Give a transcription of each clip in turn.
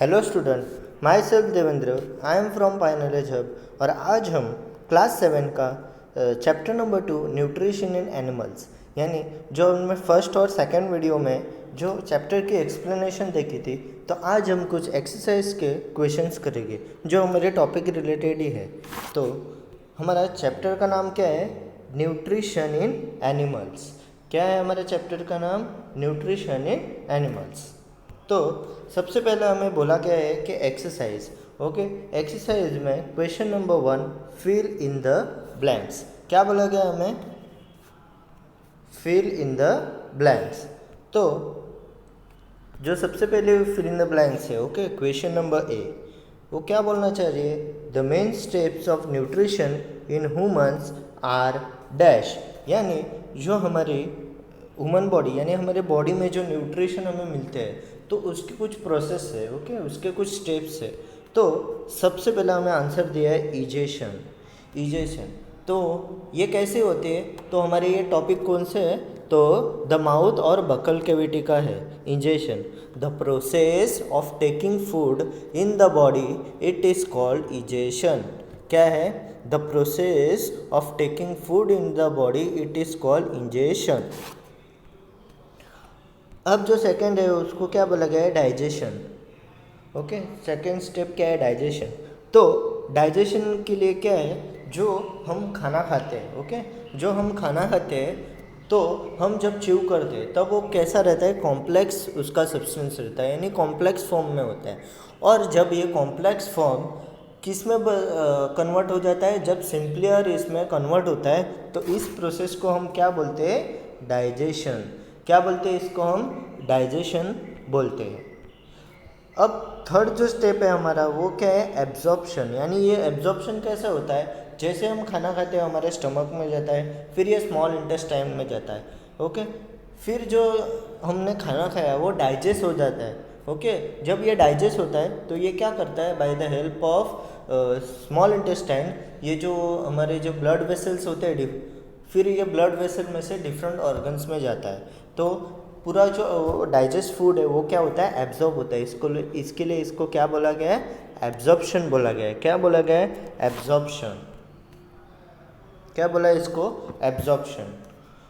Hello student, my self Devendra, I am from pi knowledge hub और आज हम class 7 का chapter number 2 nutrition in animals यानी जो हमने फर्स्ट और सेकंड वीडियो में जो चैप्टर की एक्सप्लेनेशन देखी थी, तो आज हम कुछ एक्सरसाइज के क्वेश्चंस करेंगे जो हमारे टॉपिक रिलेटेड ही है। तो हमारा चैप्टर का नाम क्या है? Nutrition in animals. क्या है हमारे चैप्टर का नाम? Nutrition in animals. तो सबसे पहले हमें बोला क्या है कि एक्सरसाइज। ओके, एक्सरसाइज में question number 1, fill in the blanks. क्या बोला गया हमें? Fill in the blanks. तो जो सबसे पहले फिल इन द ब्लैंक्स है, ओके, क्वेश्चन नंबर ए, वो क्या बोलना चाहिए? The main steps of nutrition in humans are dash. यानी जो हमारी ह्यूमन बॉडी यानी हमारे बॉडी में जो न्यूट्रिशन हमें मिलते हैं, तो उसके कुछ प्रोसेस है, ओके, उसके कुछ स्टेप्स है। तो सबसे पहला हमें आंसर दिया है इजेशन। इजेशन तो ये कैसे होते हैं? तो हमारे ये टॉपिक कौन से है? तो द माउथ और बकल कैविटी का है ingestion. The process of taking food in the body, it is called egestion. क्या है? The process of taking food in the body, it is called ingestion. अब जो सेकंड है उसको क्या बोला गया है? डाइजेशन। ओके, सेकंड स्टेप क्या है? डाइजेशन। तो डाइजेशन के लिए क्या है? जो हम खाना खाते हैं, ओके, जो हम खाना खाते हैं तो हम जब च्यू करते हैं तब वो कैसा रहता है? कॉम्प्लेक्स उसका सब्सटेंस रहता है, यानी कॉम्प्लेक्स फॉर्म में होता है। और जब ये कॉम्प्लेक्स फॉर्म किस में कन्वर्ट हो जाता है? जब सिंपलियर इसमें कन्वर्ट होता है, तो इस प्रोसेस को हम क्या बोलते हैं? डाइजेशन। क्या बोलते हैं इसको? हम डाइजेशन बोलते हैं। अब थर्ड जो स्टेप है हमारा, वो क्या है? एब्जॉर्प्शन। यानी ये एब्जॉर्प्शन कैसे होता है? जैसे हम खाना खाते हैं हमारे स्टमक में जाता है, फिर ये स्मॉल इंटेस्टाइन में जाता है, ओके, फिर जो हमने खाना खाया वो डाइजेस्ट हो जाता है। ओके, जब ये डाइजेस्ट होता है तो ये क्या करता है? By the help of small intestine, ये जो हमारे जो ब्लड वेसल्स होते हैं, फिर ये ब्लड वेसल में से डिफरेंट ऑर्गन्स में जाता है। तो पूरा जो डाइजेस्ट फूड है वो क्या होता है? एब्जॉर्ब होता है। इसके लिए इसको क्या बोला गया है? एब्जॉर्प्शन बोला गया है। क्या बोला गया है? एब्जॉर्प्शन। क्या बोला है इसको? एब्जॉर्प्शन।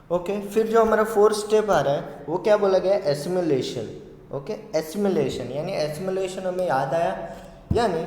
ओके, फिर जो हमारा फोर्थ स्टेप आ रहा है वो क्या बोला गया है? एसिमिलेशन। ओके, एसिमिलेशन यानी एसिमिलेशन हमें याद आया, यानी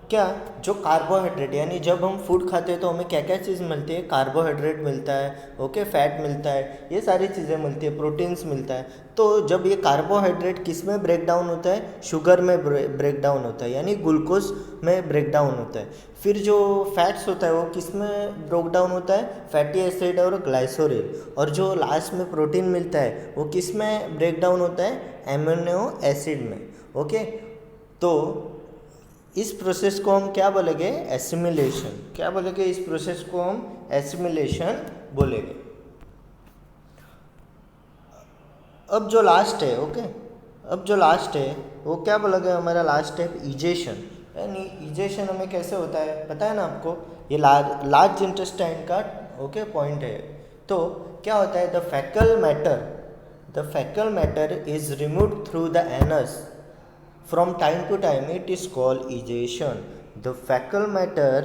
क्या? जो कार्बोहाइड्रेट, यानी जब हम फूड खाते हैं तो हमें क्या क्या चीज़ मिलती है? कार्बोहाइड्रेट मिलता है, ओके, फैट मिलता है, ये सारी चीज़ें मिलती है, प्रोटीन्स मिलता है। तो जब ये कार्बोहाइड्रेट किस में ब्रेक डाउन होता है? शुगर में ब्रेक डाउन होता है, यानी ग्लूकोज में ब्रेक डाउन होता है। फिर जो फैट्स होता है वो किस में ब्रेक डाउन होता है? फैटी एसिड और ग्लाइसोरिल। और जो लास्ट में प्रोटीन मिलता है वो किस में ब्रेक डाउन होता है? एमिनो एसिड में। ओके, तो इस प्रोसेस को हम क्या बोलेंगे? एसिमिलेशन। क्या बोलेंगे? इस प्रोसेस को हम एसिमिलेशन बोलेंगे। अब जो लास्ट है, ओके, अब जो लास्ट है वो क्या बोला गया? हमारा लास्ट स्टेप इजेशन। यानी इजेशन हमें कैसे होता है पता है ना आपको? ये लार्ज इंटेस्टाइन का, ओके, पॉइंट है। तो क्या होता है? द फैकल matter is removed through the anus from time to time, it is called egestion. The fecal matter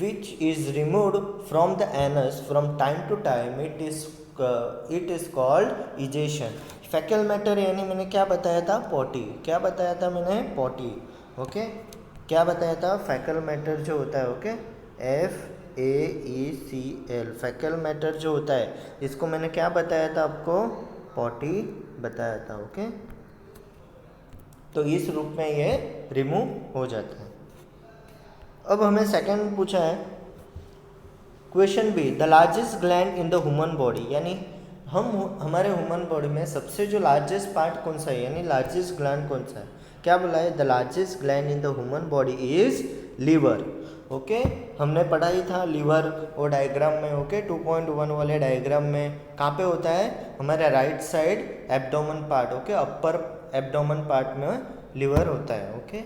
which is removed from the anus from time to time, it is called egestion. fecal matter यानी मैंने क्या बताया था? Potty. क्या बताया था मैंने? Potty. Okay, क्या बताया था? fecal matter जो होता है, ओके, FAECL, fecal matter जो होता है, इसको मैंने क्या बताया था आपको? पॉटी बताया था। ओके, तो इस रूप में ये रिमूव हो जाता है। अब हमें सेकंड पूछा है question B, the largest gland in the human body. यानी हमारे ह्यूमन बॉडी में सबसे जो लार्जेस्ट पार्ट कौन सा है, यानी लार्जेस्ट ग्लैंड कौन सा है? क्या बोला है? The largest gland in the human body is liver. Okay, हमने पढ़ा ही था लीवर वो डायग्राम में, ओके, 2.1 वाले डायग्राम में कहाँ पे होता है? हमारे right side abdomen part, okay, upper abdomen part में लिवर होता है। ओके,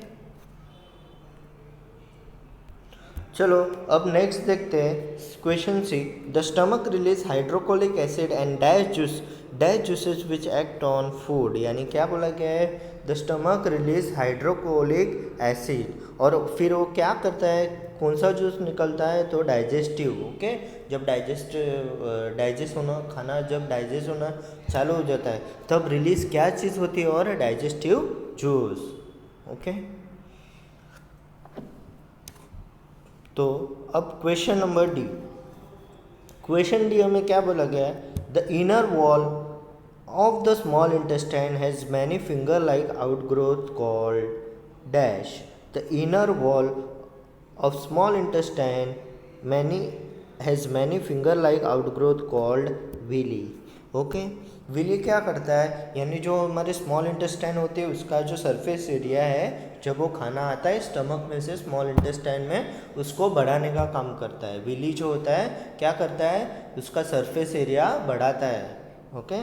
चलो अब नेक्स्ट देखते हैं question C, the stomach release hydrochloric acid and dash juice dash juices which act on food, यानी क्या बोला गया है, the stomach release hydrochloric acid, और फिर वो क्या करता है, कौन सा जूस निकलता है, तो डाइजेस्टिव, ओके। जब डाइजेस्ट होना, खाना जब डाइजेस्ट होना चालू हो जाता है तब रिलीज क्या चीज़ होती है, और डाइजेस्टिव जूस, ओके। तो अब question number D, question D हमें क्या बोला गया है, the inner wall of the small intestine has many finger like outgrowth called dash, the inner wall of small intestine has many finger like outgrowth called villi, okay. Villi क्या करता है, यानी जो हमारे स्मॉल इंटेस्टाइन होते हैं उसका जो सरफेस एरिया है, जब वो खाना आता है स्टमक में से स्मॉल इंटेस्टाइन में, उसको बढ़ाने का काम करता है। विली जो होता है क्या करता है, उसका सरफेस एरिया बढ़ाता है, ओके।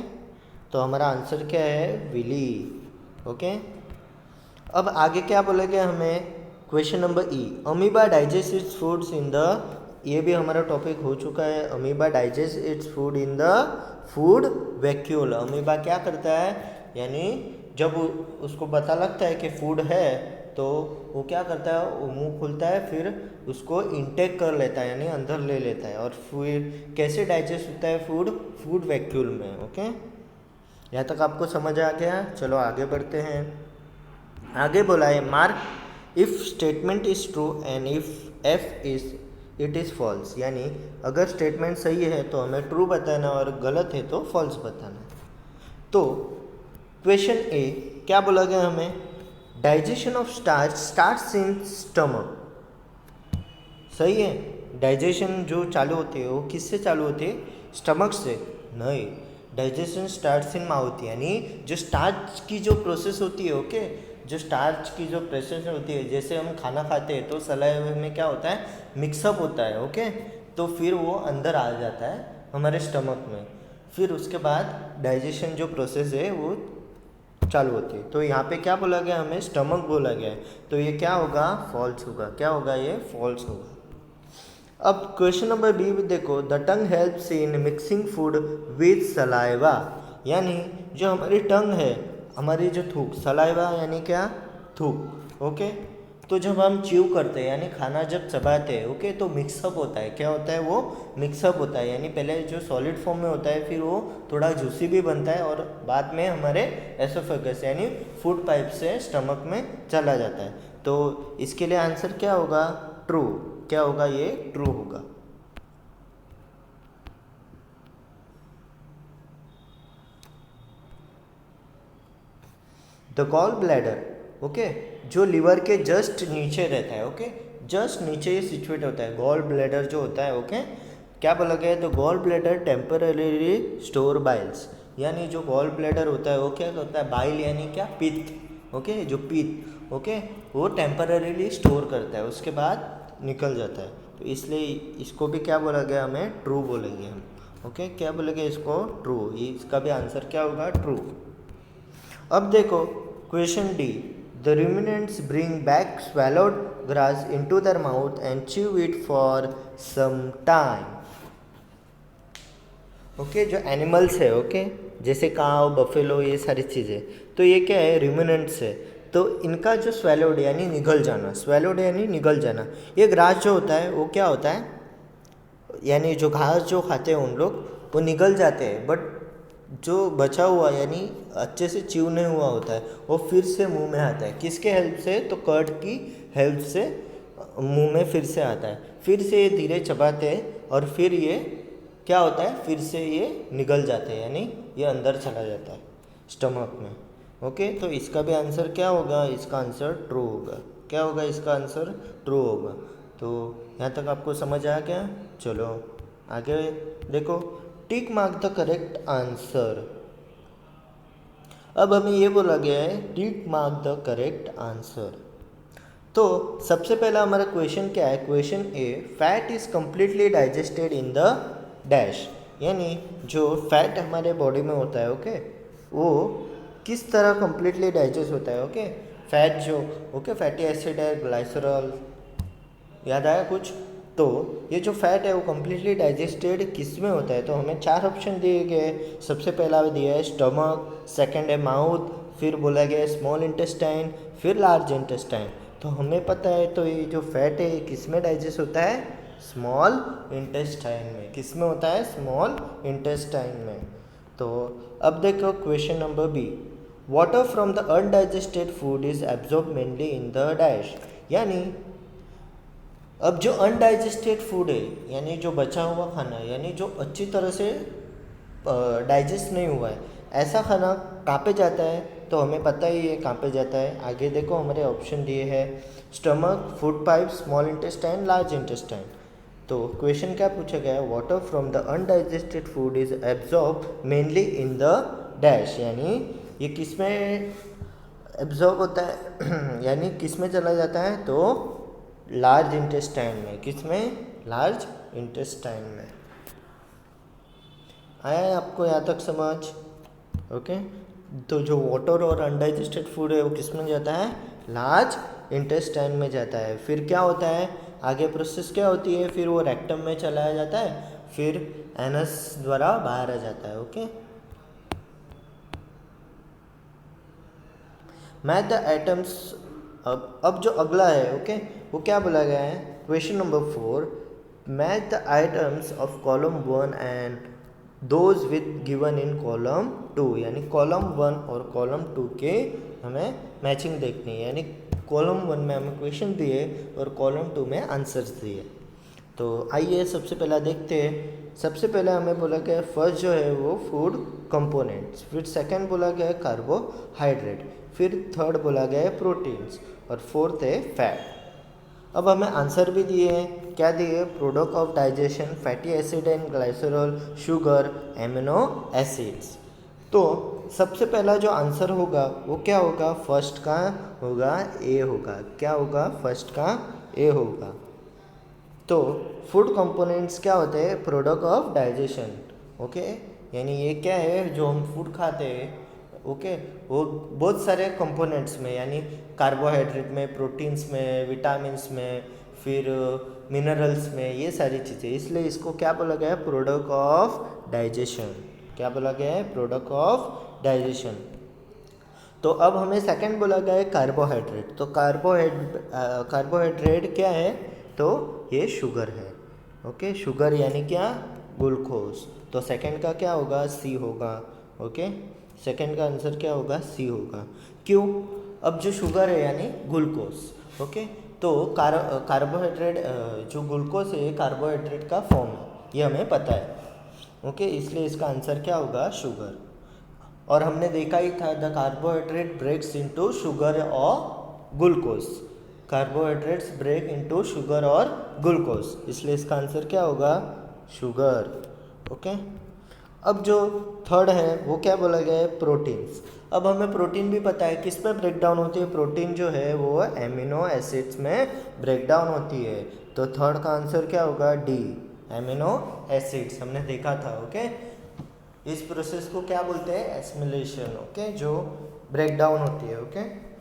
तो हमारा आंसर क्या है, विली, ओके। अब आगे क्या बोलेंगे हमें, question number E, amoeba digest it's foods in the, ये भी हमारा टॉपिक हो चुका है, amoeba digest its food in the food vacuole. Amoeba क्या करता है, यानी जब उसको पता लगता है कि फूड है तो वो क्या करता है, वो मुंह खुलता है, फिर उसको इंटेक कर लेता है, यानी अंदर ले लेता है, और फिर कैसे डाइजेस्ट होता है फूड वैक्यूल में, ओके। यहाँ तक आपको समझ आ गया, चलो आगे बढ़ते हैं। आगे बोला है, mark if statement is true and if F is it is false, यानी अगर स्टेटमेंट सही है तो हमें ट्रू बताना और गलत है तो फॉल्स बताना। तो क्वेश्चन ए क्या बोला गया हमें, digestion of starch starts in stomach, सही है। डाइजेशन जो चालू होती है वो किससे चालू होती है, स्टमक से नहीं, डाइजेशन स्टार्ट्स इन माउथ, यानी जो स्टार्च की जो प्रोसेस होती है, ओके, जो स्टार्च की जो प्रोसेस होती है, जैसे हम खाना खाते हैं तो सलाइवा में क्या होता है, मिक्सअप होता है, ओके, तो फिर वो अंदर आ जाता है हमारे स्टमक में, फिर उसके बाद डाइजेशन जो प्रोसेस है वो चालू होती है। तो यहाँ पे क्या बोला गया, हमें स्टमक बोला गया है, तो ये क्या होगा, फॉल्स होगा, क्या होगा, ये फॉल्स होगा। अब क्वेश्चन नंबर बी देखो, the tongue helps in mixing food with saliva, यानी जो हमारी टंग है, हमारी जो थूक, सलाइवा यानी क्या, थूक, ओके। तो जब हम च्यू करते हैं यानी खाना जब चबाते हैं, ओके, तो मिक्सअप होता है, क्या होता है, वो मिक्सअप होता है, यानी पहले जो सॉलिड फॉर्म में होता है फिर वो थोड़ा जूसी भी बनता है और बाद में हमारे एसोफेगस यानी फूड पाइप से स्टमक में चला जाता है। तो इसके लिए आंसर क्या होगा, ट्रू, क्या होगा, ये ट्रू होगा। द गॉल ब्लैडर, ओके, जो लीवर के जस्ट नीचे रहता है, ओके, जस्ट नीचे ये सिचुएट होता है, गॉल ब्लैडर जो होता है, ओके। क्या बोला गया है, तो gall bladder temporarily store biles, यानी जो गॉल ब्लैडर होता है वो क्या होता है, बाइल यानी क्या, पित्त, ओके, जो पित्त, ओके, वो टेम्पररीली स्टोर करता है, उसके बाद निकल जाता है, तो इसलिए इसको भी क्या बोला गया, हमें ट्रू बोलेंगे हम, ओके, क्या बोलेंगे इसको, ट्रू, ये इसका भी आंसर क्या होगा, ट्रू। अब देखो question D, the ruminants bring back swallowed grass into their mouth and chew it for some time, okay, जो एनिमल्स है, ओके, जैसे काव, बफेलो, ये सारी चीज़ें, तो ये क्या है, ruminants है, तो इनका जो swallowed यानी निगल जाना, swallowed यानी निगल जाना, ये ग्रास जो होता है वो क्या होता है, यानी जो घास जो खाते हैं उन लोग वो निगल जाते हैं, बट जो बचा हुआ यानी अच्छे से च्यू नहीं हुआ होता है वो फिर से मुंह में आता है, किसके हेल्प से, तो कर्ड की हेल्प से मुंह में फिर से आता है, फिर से ये धीरे चबाते हैं और फिर ये क्या होता है, फिर से ये निगल जाते हैं, यानी ये अंदर चला जाता है स्टमक में, ओके। तो इसका भी आंसर क्या होगा, इसका आंसर ट्रू होगा, क्या होगा, इसका आंसर ट्रू होगा। तो यहाँ तक आपको समझ आ गया, चलो आगे देखो, tick mark the correct answer. अब हमें ये बोला गया है tick mark the correct answer. तो सबसे पहला हमारा क्वेश्चन क्या है, question A, fat is completely digested in the dash, यानी जो फैट हमारे बॉडी में होता है, ओके, वो किस तरह कंप्लीटली डाइजेस्ट होता है, ओके। फैट जो, ओके, फैटी एसिड है, ग्लाइसरॉल, याद आया कुछ, तो ये जो फैट है वो कम्प्लीटली डाइजेस्टेड किस में होता है, तो हमें 4 ऑप्शन दिए गए। सबसे पहला दिया है स्टमक, सेकंड है माउथ, फिर बोला गया है स्मॉल इंटेस्टाइन, फिर लार्ज इंटेस्टाइन। तो हमें पता है तो ये जो फैट है किस में डाइजेस्ट होता है, स्मॉल इंटेस्टाइन में। किस में होता है, स्मॉल इंटेस्टाइन में। तो अब देखो question number B, water from the undigested food is absorb mainly in the dash. यानी अब जो अनडाइजेस्टेड फूड है, यानी जो बचा हुआ खाना, यानी जो अच्छी तरह से डाइजेस्ट नहीं हुआ है, ऐसा खाना कहाँ पे जाता है, तो हमें पता ही है कहाँ पे जाता है। आगे देखो हमारे ऑप्शन दिए हैं, stomach, food pipe, small intestine, large intestine. तो क्वेश्चन क्या पूछा गया है, water from the undigested food is absorb mainly in the dash. यानी ये किस में एब्जॉर्ब होता है यानी किस में चला जाता है, तो लार्ज इंटेस्टाइन में। किस में, लार्ज इंटेस्टाइन में। आया है आपको यहाँ तक समझ, ओके। तो जो वाटर और अनडाइजेस्टेड फूड है वो किस में जाता है, लार्ज इंटेस्टाइन में जाता है। फिर क्या होता है, आगे प्रोसेस क्या होती है, फिर वो रेक्टम में चलाया जाता है, फिर एनस द्वारा बाहर आ जाता है, ओके। Math the atoms. अब जो अगला है, ओके, वो क्या बोला गया है, question number 4, math the items of column 1 and those with given in column 2। यानी कॉलम 1 और कॉलम 2 के हमें मैचिंग देखनी है। यानी कॉलम 1 में हमें क्वेश्चन दिए और कॉलम 2 में आंसर्स दिए। तो आइए सबसे पहला देखते हैं। सबसे पहले हमें बोला गया फर्स्ट जो है वो फूड कंपोनेंट्स, फिर सेकंड बोला गया है कार्बोहाइड्रेट, फिर थर्ड बोला गया है प्रोटीन्स, और फोर्थ है फैट। अब हमें आंसर भी दिए हैं, क्या दिए, product of digestion, fatty acid and glycerol, sugar, amino acids. तो सबसे पहला जो आंसर होगा वो क्या होगा, फर्स्ट का होगा ए होगा। क्या होगा, फर्स्ट का ए होगा। तो फूड कंपोनेंट्स क्या होते हैं, प्रोडक्ट ऑफ डाइजेशन, ओके। यानी ये क्या है, जो हम फूड खाते हैं, ओके, वो बहुत सारे कंपोनेंट्स में, यानी कार्बोहाइड्रेट में, प्रोटीन्स में, विटामिन्स में, फिर मिनरल्स में, ये सारी चीज़ें, इसलिए इसको क्या बोला गया है, प्रोडक्ट ऑफ डाइजेशन। क्या बोला गया है, प्रोडक्ट ऑफ डाइजेशन। तो अब हमें सेकंड बोला गया है कार्बोहाइड्रेट। तो कार्बोहाइड्रेट क्या है, तो ये शुगर है, ओके। शुगर यानी क्या, ग्लूकोज। तो सेकंड का क्या होगा, सी होगा, ओके। सेकंड का आंसर क्या होगा, सी होगा। क्यों, अब जो शुगर है यानी ग्लूकोज, ओके। तो कार्बोहाइड्रेट, जो ग्लूकोज है कार्बोहाइड्रेट का फॉर्म है, ये हमें पता है, ओके। इसलिए इसका आंसर क्या होगा, शुगर। और हमने देखा ही था, the carbohydrate breaks into sugar और glucose. Carbohydrates break into sugar और ग्लूकोज, इसलिए इसका आंसर क्या होगा, शुगर, ओके। अब जो थर्ड है वो क्या बोला गया है, प्रोटीन्स। अब हमें प्रोटीन भी पता है किस में ब्रेक डाउन होती है, प्रोटीन जो है वो एमिनो एसिड्स में ब्रेक डाउन होती है। तो थर्ड का आंसर क्या होगा, डी, एमिनो एसिड्स। हमने देखा था, ओके। इस प्रोसेस को क्या बोलते हैं, एसिमिलेशन, ओके, जो ब्रेक डाउन होती है, ओके।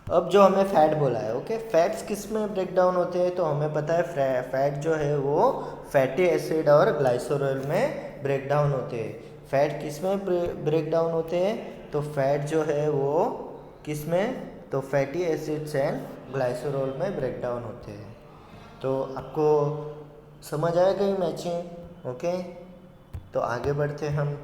अब जो हमें फैट बोला है, ओके, फैट्स किस में ब्रेक डाउन होते हैं, तो हमें पता है फैट जो है वो फैटी एसिड और ग्लाइसरॉल में ब्रेक डाउन होते हैं। फैट किस में ब्रेक डाउन होते हैं, तो फैट जो है वो किस में, तो फैटी एसिड्स एंड ग्लाइसरॉल में ब्रेक डाउन होते हैं। तो आपको समझ आया गई मैचिंग, ओके। तो आगे बढ़ते हम।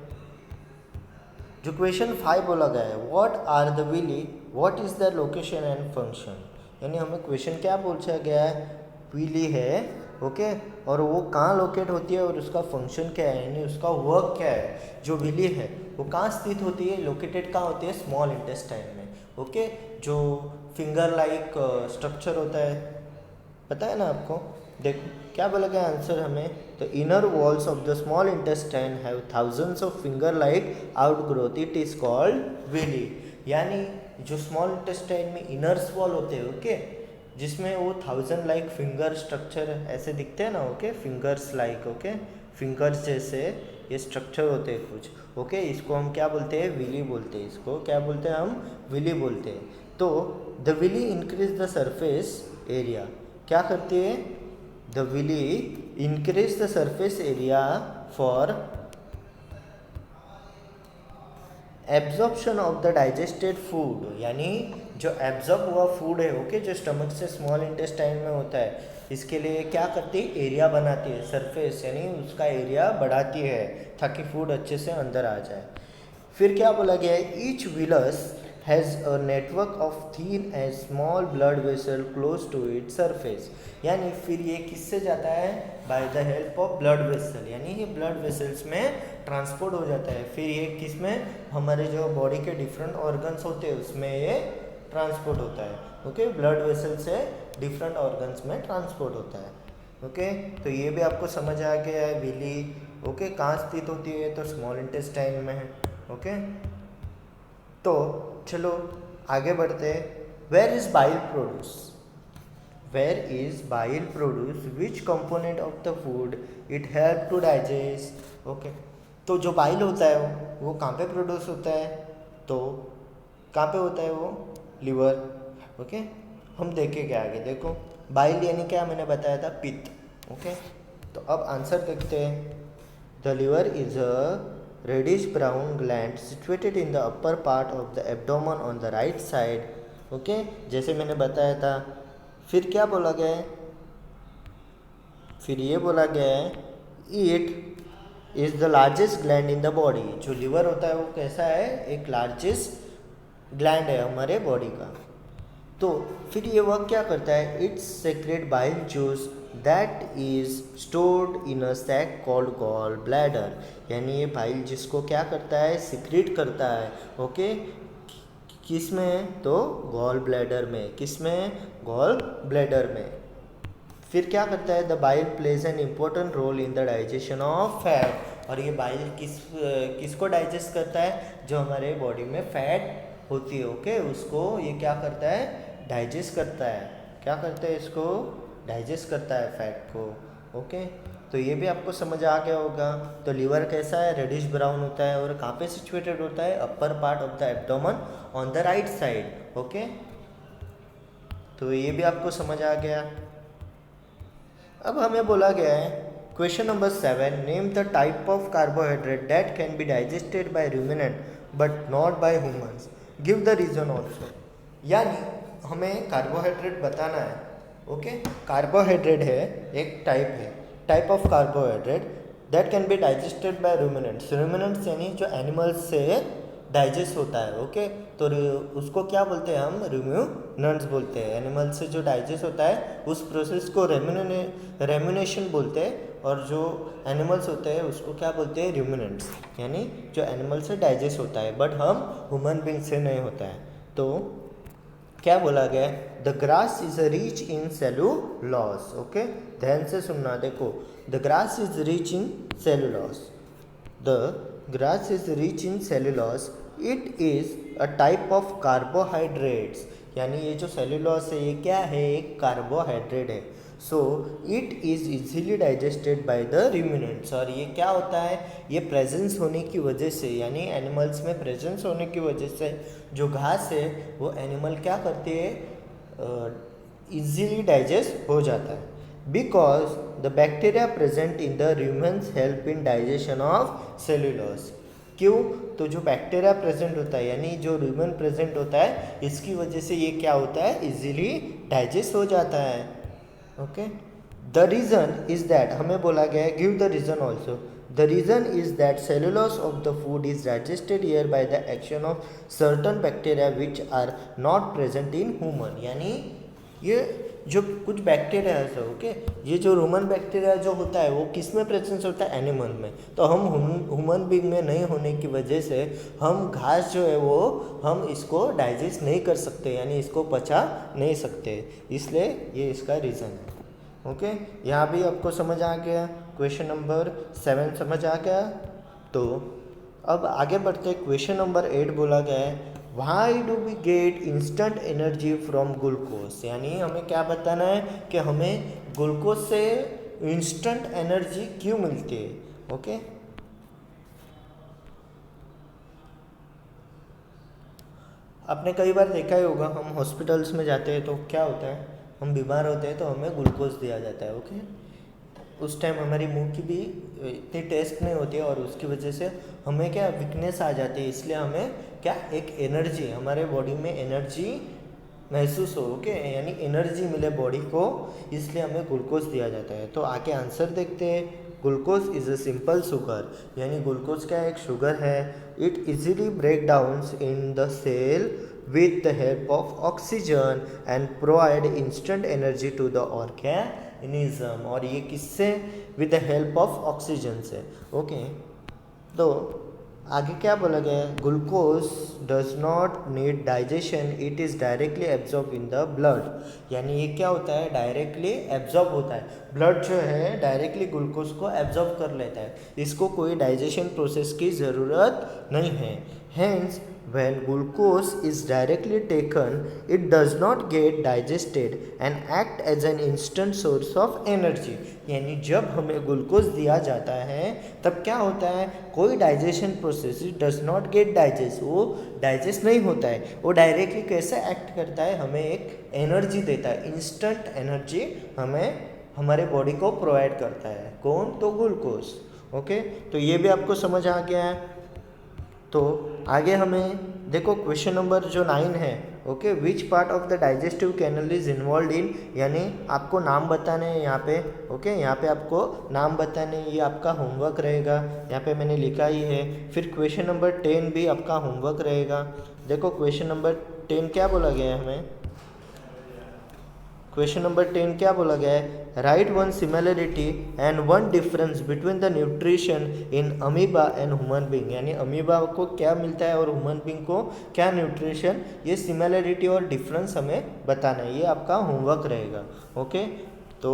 जो क्वेश्चन 5 बोला गया है, what are the villi, what is the location and function. यानी हमें क्वेश्चन क्या पूछा गया है, विली है, ओके, और वो कहाँ लोकेट होती है और उसका फंक्शन क्या है, यानी उसका वर्क क्या है। जो विली है वो कहाँ स्थित होती है, लोकेटेड कहाँ होती है, स्मॉल इंटेस्टाइन में, ओके। जो फिंगर लाइक स्ट्रक्चर होता है, पता है ना आपको। देखो क्या बोला गया आंसर हमें, तो inner walls of the small intestine have thousands of finger like outgrowth, it is called villi. यानी जो स्मॉल इंटेस्टाइन में इनर्स वॉल होते हैं, ओके, जिसमें वो 1000 लाइक फिंगर स्ट्रक्चर ऐसे दिखते हैं ना, okay, fingers like, okay, fingers जैसे ये स्ट्रक्चर होते हैं कुछ, ओके। इसको हम क्या बोलते हैं, विली बोलते हैं। इसको क्या बोलते हैं हम, विली बोलते हैं। तो the villi increase the surface area, क्या करती है? The villi increase the surface area for absorption of the digested food, यानी जो एब्जॉर्ब हुआ फूड है ओके, जो स्टमक से स्मॉल इंटेस्टाइन में होता है, इसके लिए क्या करती है? एरिया बनाती है, सरफेस यानी उसका एरिया बढ़ाती है ताकि फूड अच्छे से अंदर आ जाए। फिर क्या बोला गया है? Each villus has a network of thin and small blood vessel close to it surface, यानी फिर ये किससे जाता है? By the help of blood vessel, यानी ये ब्लड वेसल्स में ट्रांसपोर्ट हो जाता है। फिर ये किस में? हमारे जो बॉडी के डिफरेंट ऑर्गन्स होते हैं उसमें ये ट्रांसपोर्ट होता है ओके, ब्लड वेसल से डिफरेंट ऑर्गन्स में ट्रांसपोर्ट होता है ओके। तो ये भी आपको समझ आ गया है विली ओके कहाँ स्थित होती है? तो स्मॉल इंटेस्टाइन में है ओके। तो चलो आगे बढ़ते हैं। Where is bile produce? Where is bile produce? Which component of the food it help to digest okay. तो जो बाइल होता है वो कहाँ पे प्रोड्यूस होता है? तो कहाँ पे होता है वो? Liver okay. हम देखेंगे आगे, देखो बाइल यानी क्या मैंने बताया था? पित्त ओके। तो अब आंसर देखते हैं। The liver is a reddish brown gland situated in the upper part of the abdomen on the right side okay, जैसे मैंने बताया था। फिर क्या बोला गया है? फिर ये बोला गया है it is the largest gland in the body. जो लिवर होता है वो कैसा है? एक लार्जेस्ट ग्लैंड है हमारे बॉडी का। तो फिर ये वर्क क्या करता है? It's secrete bile juice that is stored in a sac called gall bladder, यानी ये बाइल जिसको क्या करता है? सिक्रेट करता है ओके। किस में? तो गॉल ब्लैडर में। किस में? गॉल ब्लैडर में। फिर क्या करता है? The bile plays an important role in the digestion of fat, और ये बाइल किसको डाइजेस्ट करता है? जो हमारे बॉडी में फैट होती है ओके, उसको ये क्या करता है? डाइजेस्ट करता है। क्या करता है? इसको डाइजेस्ट करता है फैट को ओके। तो ये भी आपको समझ आ गया होगा। तो लीवर कैसा है? रेडिश ब्राउन होता है और कहाँ पे सिचुएटेड होता है? Upper part of the abdomen on the right side okay. तो ये भी आपको समझ आ गया। अब हमें बोला गया है question number 7, name the type of carbohydrate that can be digested by ruminant but not by humans, give the reason also. यानी हमें कार्बोहाइड्रेट बताना है ओके। कार्बोहाइड्रेट है एक type of carbohydrate that can be digested by ruminants. Ruminants यानी जो animals से digest होता है ओके। तो उसको क्या बोलते हैं? हम रूमिनेंट्स बोलते हैं। एनिमल से जो डाइजेस्ट होता है उस प्रोसेस को रेम्यूनेशन बोलते हैं, और जो एनिमल्स होते हैं उसको क्या बोलते हैं? रूमिनेंट्स, यानी जो एनिमल से डाइजेस्ट होता है बट हम ह्यूमन बींग से नहीं होता है। तो क्या बोला गया है? The grass is rich in cellulose okay. ध्यान से सुनना, देखो the grass is rich in cellulose. The grass is rich in cellulose, it is a type of carbohydrates, यानी ये जो सेलुलोज है ये क्या है? एक कार्बोहाइड्रेट है। So it is easily digested by the ruminants, और ये क्या होता है? ये प्रेजेंस होने की वजह से, यानी एनिमल्स में प्रेजेंस होने की वजह से जो घास है वो एनिमल क्या करते हैं? इजीली डाइजेस्ट हो जाता है। Because the bacteria present in the rumens help in digestion of cellulose. क्यों? तो जो बैक्टीरिया प्रेजेंट होता है यानी जो रूमेन प्रेजेंट होता है इसकी वजह से ये क्या होता है? इजीली डाइजेस्ट हो जाता है okay. The reason is that, हमें बोला गया है give the reason also. The reason is that cellulose of the food is digested here by the action of certain bacteria which are not present in human, यानी ये जो कुछ bacteria है okay, ये जो रूमन बैक्टीरिया जो होता है वो किस में प्रेजेंस होता है? एनिमल में। तो हम ह्यूमन बींग में नहीं होने की वजह से हम घास जो है वो हम इसको डाइजेस्ट नहीं कर सकते, यानी इसको पचा नहीं सकते, इसलिए ये इसका रीज़न है ओके। यहाँ भी आपको समझ आ गया, क्वेश्चन नंबर 7 समझ आ गया। तो अब आगे बढ़ते, क्वेश्चन नंबर 8 बोला गया है why do we get instant energy from glucose, यानी हमें क्या बताना है कि हमें ग्लूकोज से इंस्टेंट एनर्जी क्यों मिलती है ओके। आपने कई बार देखा ही होगा, हम हॉस्पिटल्स में जाते हैं तो क्या होता है? हम बीमार होते हैं तो हमें ग्लूकोज दिया जाता है। ओके, उस टाइम हमारी मुंह की भी इतनी टेस्ट नहीं होती है और उसकी वजह से हमें क्या वीकनेस आ जाती है, इसलिए हमें क्या एक एनर्जी, हमारे बॉडी में एनर्जी महसूस हो, ओके, यानी एनर्जी मिले बॉडी को, इसलिए हमें ग्लूकोज दिया जाता है। तो आके आंसर देखते हैं। Glucose is a simple sugar, यानी ग्लूकोज क्या एक शुगर है। It easily break downs in the cell with the help of oxygen and provide instant energy to the organism। और ये किससे? with the help of oxygen से। Okay, तो आगे क्या बोला गया है? Glucose does not need digestion, it is directly absorb in the blood. यानी ये क्या होता है? डायरेक्टली एब्जॉर्ब होता है, ब्लड जो है डायरेक्टली ग्लूकोज को एब्जॉर्ब कर लेता है, इसको कोई डाइजेशन प्रोसेस की ज़रूरत नहीं है। Hence when glucose is directly taken, it does not get digested and act as an instant source of energy। यानी जब हमें ग्लूकोज दिया जाता है तब क्या होता है? कोई digestion process does not gate digest, वो डाइजेस्ट नहीं होता है, वो डायरेक्टली कैसे एक्ट करता है? हमें एक एनर्जी देता है, इंस्टेंट एनर्जी हमें हमारे बॉडी को प्रोवाइड करता है। कौन? तो ग्लूकोज। ओके, तो ये भी आपको समझ आ गया है। तो आगे हमें देखो क्वेश्चन नंबर जो 9 है। Okay, which part of the digestive canal is involve in, यानी आपको नाम बताने हैं यहाँ पे। ओके, यहाँ पे आपको नाम बताने, ये आपका होमवर्क रहेगा, यहाँ पे मैंने लिखा ही है। फिर क्वेश्चन नंबर 10 भी आपका होमवर्क रहेगा। देखो क्वेश्चन नंबर 10 क्या बोला गया है हमें? क्वेश्चन नंबर 10 क्या बोला गया है? Right one similarity and one difference between the nutrition in amoeba and human being. यानी अमीबा को क्या मिलता है और ह्यूमन बींग को क्या न्यूट्रिशन, ये सिमिलरिटी और डिफरेंस हमें बताना है, ये आपका होमवर्क रहेगा। ओके, तो